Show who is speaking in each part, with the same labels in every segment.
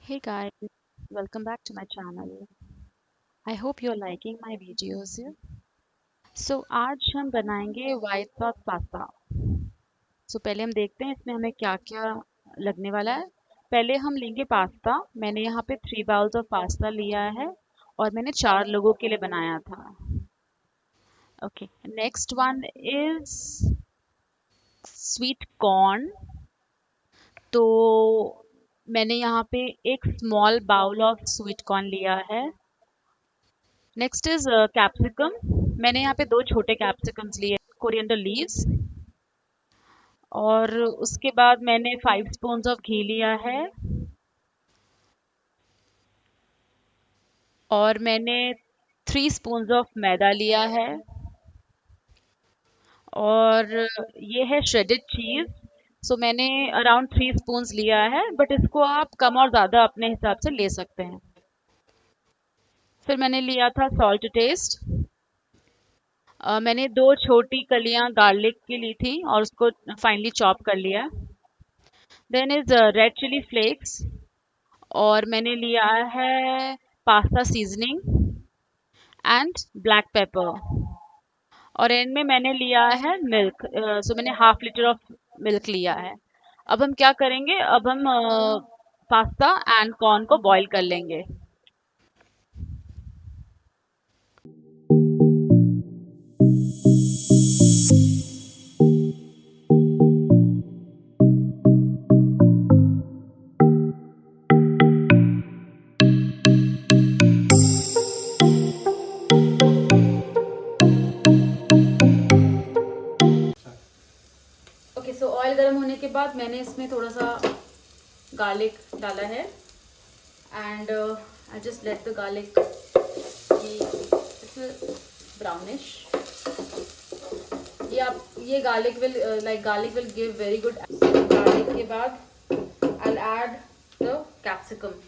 Speaker 1: Hey guys, welcome back to my channel. I hope you're liking my videos. आज हम बनाएंगे white sauce pasta. पहले हम देखते हैं इसमें हमें क्या क्या लगने वाला है। पहले हम लेंगे पास्ता। मैंने यहाँ पे 3 बाउल्स ऑफ पास्ता लिया है और मैंने 4 लोगों के लिए बनाया था। Okay, next one is sweet corn. तो मैंने यहाँ पे एक small bowl of sweet corn लिया है। Next is capsicum. मैंने यहाँ पे 2 छोटे कैप्सिकम्स लिए, कोरिएंडर लीव्स। और उसके बाद मैंने 5 स्पून्स ऑफ घी लिया है। और मैंने 3 स्पून्स ऑफ मैदा लिया है। और ये है श्रेडेड चीज। मैंने अराउंड 3 स्पून्स लिया है, बट इसको आप कम और ज़्यादा अपने हिसाब से ले सकते हैं। फिर मैंने लिया था सॉल्ट टेस्ट। मैंने 2 छोटी कलियां गार्लिक की ली थी और उसको फाइनली चॉप कर लिया। Then is red chilli flakes. और मैंने लिया है pasta seasoning and black pepper. और एंड में मैंने लिया है मिल्क। मैंने हाफ लीटर ऑफ मिल्क लिया है। अब हम क्या करेंगे, अब हम पास्ता एंड कॉर्न को बॉईल कर लेंगे। ओके, सो ऑयल गर्म होने के बाद मैंने इसमें थोड़ा सा गार्लिक डाला है and I just let the garlic brownish. ये garlic will garlic will give very good. Garlic के बाद I add the capsicum.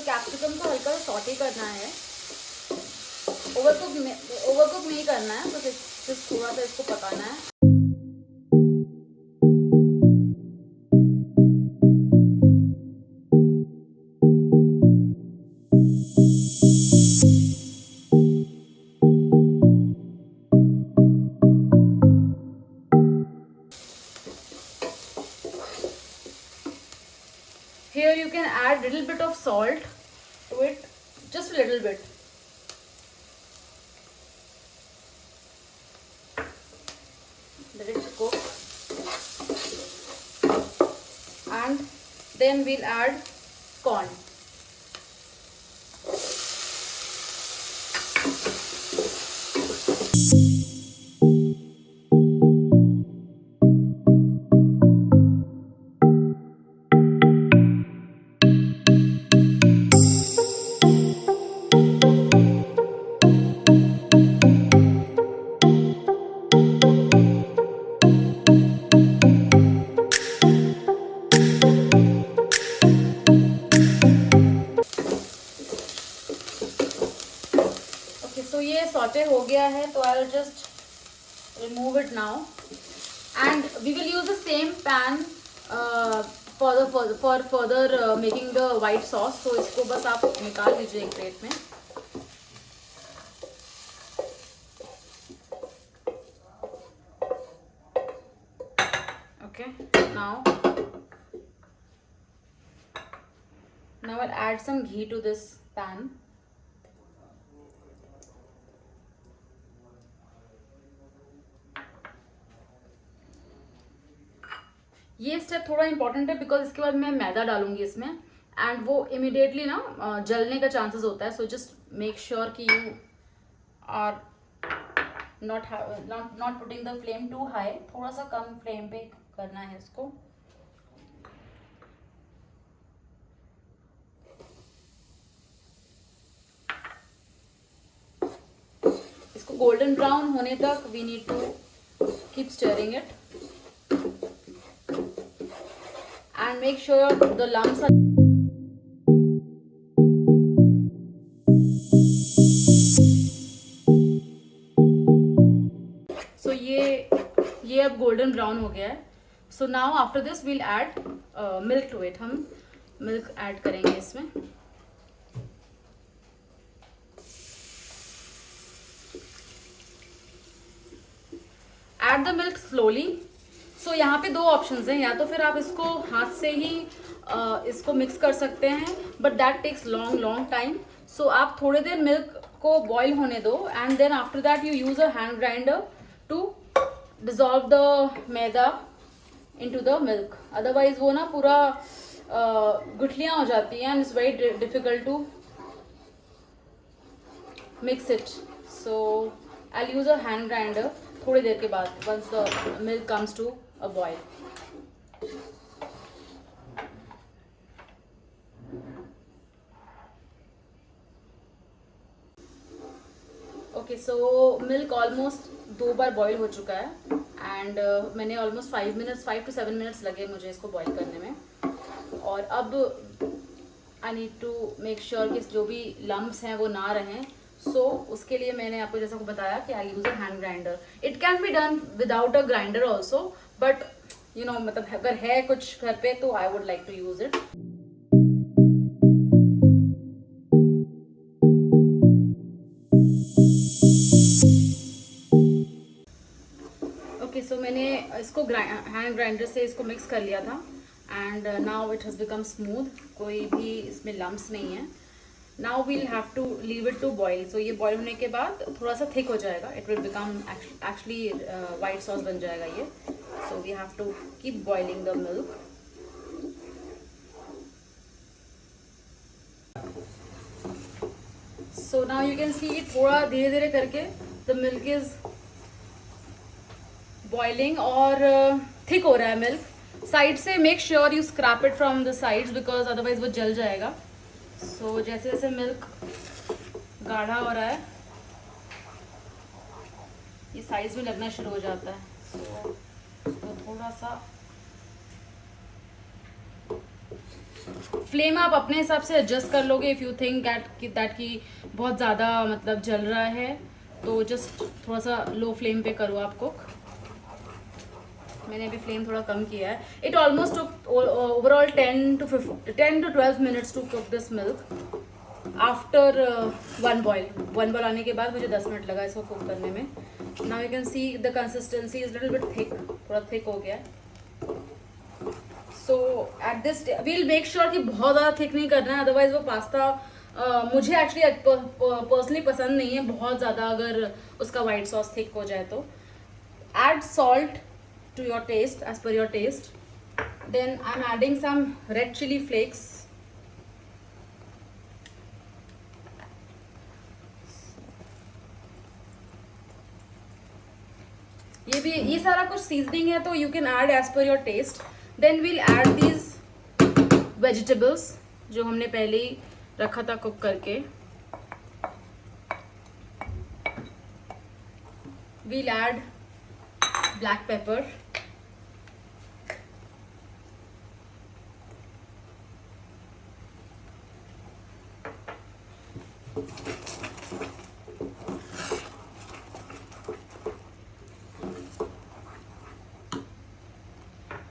Speaker 1: Capsicum को हल्का सा सॉटे करना है। ओवरकुक नहीं करना है, बस सिर्फ थोड़ा सा इसको पकाना है। Here you can add little bit of salt to it, just a little bit. Let it cook. And then we'll add corn. तो ये सॉटे हो गया है, तो I will just remove it now and we will use the same pan for further making the white sauce. तो इसको बस आप निकाल लीजिए एक प्लेट में। Okay, now I'll add some ghee to this pan. ये स्टेप थोड़ा इंपॉर्टेंट है बिकॉज इसके बाद मैं मैदा डालूंगी इसमें एंड वो इमिडिएटली ना जलने का चांसेस होता है। सो जस्ट मेक श्योर कि you are not putting the flame too high. थोड़ा सा कम फ्लेम पे करना है इसको। इसको गोल्डन ब्राउन होने तक we need to keep stirring it and make sure the lumps are
Speaker 2: अब गोल्डन ब्राउन हो गया है. So now after this we'll add milk to it. हम मिल्क ऐड करेंगे इसमें. Add the milk slowly. So यहाँ पे दो ऑप्शंस हैं, या तो फिर आप इसको हाथ से ही इसको मिक्स कर सकते हैं, but that takes long long time. So आप थोड़ी देर मिल्क को बॉईल होने दो, and then after that you use a hand grinder to dissolve the maida into the milk. Otherwise वो ना पूरा गुठलियाँ हो जाती हैं, and it's very difficult to mix it. So I use a hand grinder थोड़ी देर के बाद, once the milk comes to a boil. Okay, so milk almost 2 bar boil हो चुका है, एंड मैंने ऑलमोस्ट 5 to 7 मिनट्स लगे मुझे इसको बॉईल करने में. और अब I need to make sure कि जो भी लम्ब्स हैं वो ना रहें. सो उसके लिए मैंने आपको जैसा को बताया कि I use a hand grinder. It can be done without a grinder also, but you know मतलब अगर है कुछ घर पे तो I would like to use it. Okay, so मैंने इसको हैंड ग्राइंडर से इसको मिक्स कर लिया था, and now it has become smooth. कोई भी इसमें लम्ब्स नहीं है. Now we'll have to leave it to boil. So ये बॉईल होने के बाद थोड़ा सा थिक हो जाएगा. It will become actually white sauce बन जाएगा ये. So we have to keep boiling the milk. So now you can see थोड़ा धीरे धीरे करके द मिल्क इज बॉइलिंग और थिक हो रहा है मिल्क. साइड से make sure you scrape it from the sides, because otherwise वो जल जाएगा. सो जैसे जैसे मिल्क गाढ़ा हो रहा है ये साइज भी लगना शुरू हो जाता है. तो थोड़ा सा फ्लेम आप अपने हिसाब से एडजस्ट कर लोगे. इफ़ यू थिंक दैट कि बहुत ज़्यादा मतलब जल रहा है तो जस्ट थोड़ा सा लो फ्लेम पे करो आप कुक. मैंने अभी फ्लेम थोड़ा कम किया है. It almost took overall 10 to 12 minutes to cook this milk after one boil आने के बाद मुझे 10 मिनट लगा इसको कुक करने में. Now you can see the consistency is little bit thick. थोड़ा थिक हो गया. So at this we'll make sure कि बहुत ज़्यादा थिक नहीं करना है, अदरवाइज वो पास्ता मुझे एक्चुअली पर्सनली पसंद नहीं है बहुत ज़्यादा अगर उसका वाइट सॉस थिक हो जाए तो. Add salt to your taste, as per your taste. Then I'm adding some red chili flakes. ये सारा कुछ सीजनिंग है तो you can add as per your taste. Then we'll add these vegetables जो हमने पहले ही रखा था कुक करके. We'll add black pepper.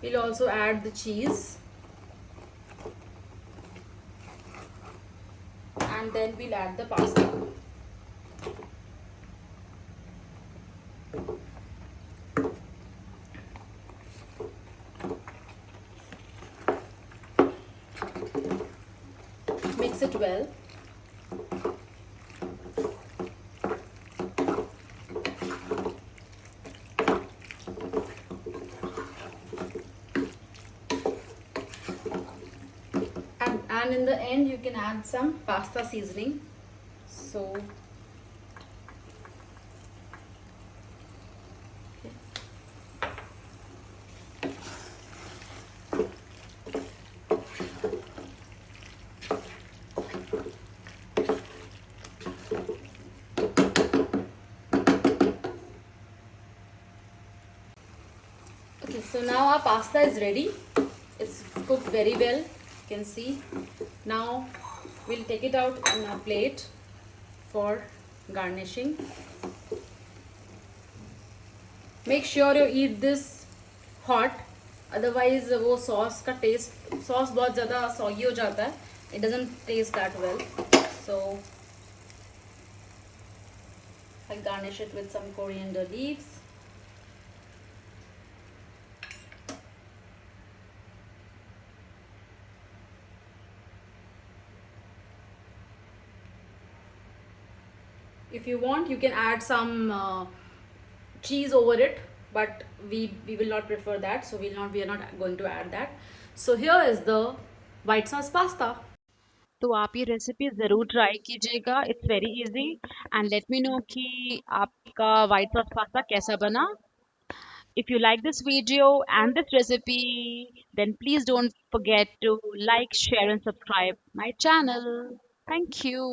Speaker 2: We'll also add the cheese, and then we'll add the pasta. Mix it well. And in the end you can add some pasta seasoning. So okay, so now our pasta is ready. It's cooked very well, you can see. Now we'll take it out in a plate for garnishing. Make sure you eat this hot, otherwise वो sauce का taste, sauce बहुत ज़्यादा soggy हो जाता है, it doesn't taste that well. So I garnish it with some coriander leaves. If you want, you can add some cheese over it, but we will not prefer that, so we are not going to add that. So here is the white sauce pasta.
Speaker 1: तो आप ये recipe ज़रूर try कीजिएगा, it's very easy, and let me know कि आपका white sauce pasta कैसा बना. If you like this video and this recipe, then please don't forget to like, share and subscribe my channel. Thank you.